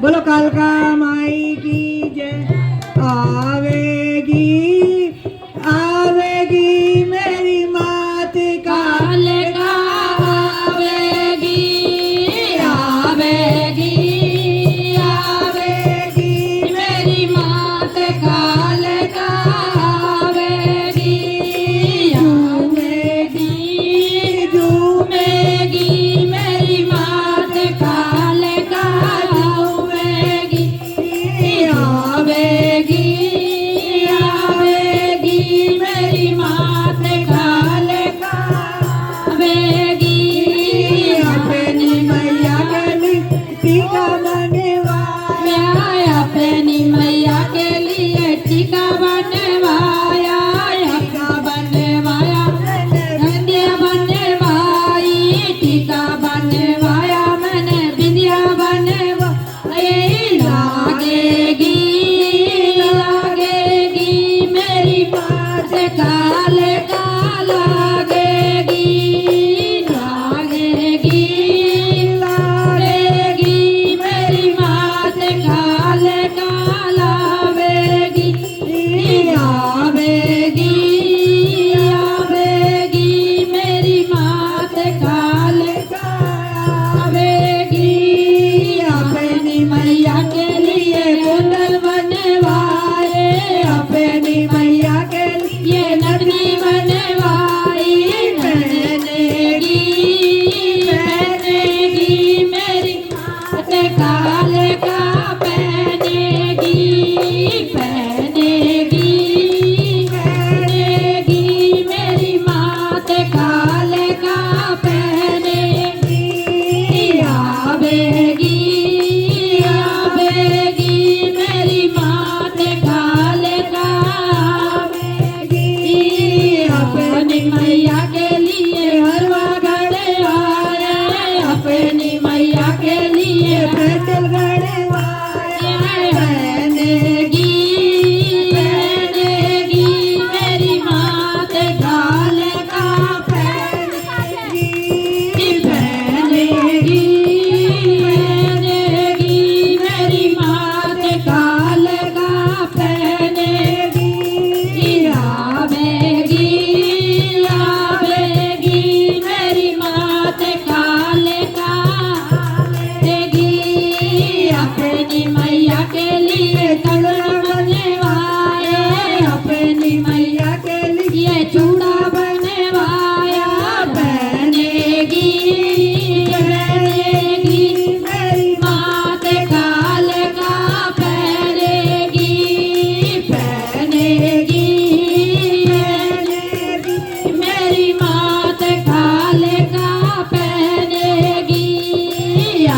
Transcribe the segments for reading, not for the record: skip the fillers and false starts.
बोलो कालका माई की जय। आवेगी आवेगी मेरी मात कालका आवेगी आवेगी आवेगी मेरी मात कालका आवेगी झूमेगी झूमेगी मेरी मात कालका झूमेगी आवेगी आवेगी मेरी मात कालका आवेगी अपनी मैया के लिए टीका बनवाया अपनी मैया के लिए टीका बनवाया टीका बनवाया बिंदिया बनवाई टीका बनवाया मैंने बिंदिया बनवाई लागेगी लागेगी मेरी मात कालका लागेगी लागेगी लागेगी मेरी मात कालका लावेगी आवेगी आवेगी मेरी मात कालका आवेगी अपनी मैया के लिए कुंडल बनवाए अपनी मैया के लिए नगनी बनवाई पहनेगी पहनेगी मेरी मात कालका पहनेगी पहनेगी पहनेगी मेरी मात कालका पहनेगी आवेगी आवेगी मेरी मात कालका आवेगी अपनी मैया के लिए हरवा गढ़वाया अपनी मैया के लिए पेटल गढ़वाया पहनेगी पहनेगी मेरी मात कालका पहनेगी पहनेगी पहनेगी मेरी मात कालका पहनेगी आवेगी आवेगी मेरी मात कालका आवेगी अपनी मैया के लिए तगड़ा बनवाया अपनी मैया के लिए चूड़ा बनवाया पहनेगी पहनेगी मेरी मात कालका पहनेगी पहनेगी पहनेगी मेरी मात कालका पहनेगी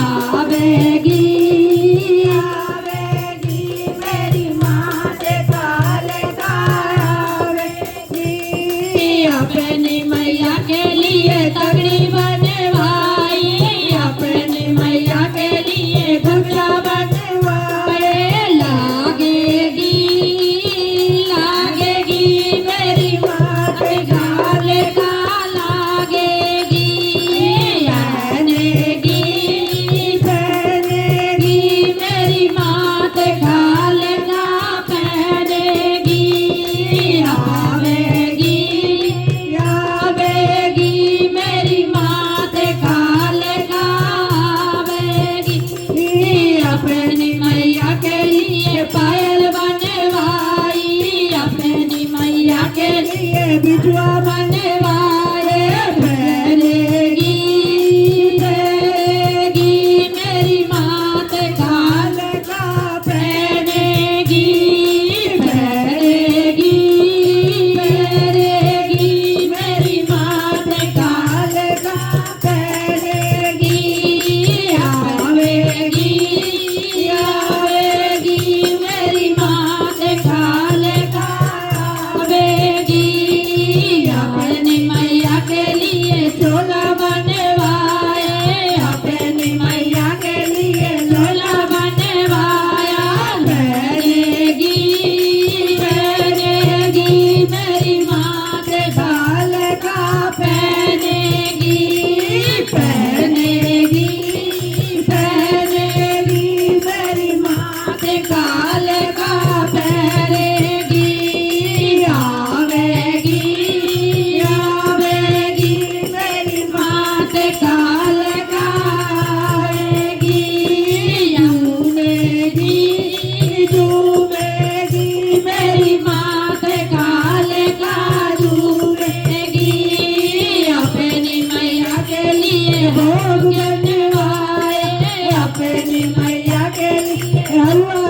आवेगी मैया के लिए हलवा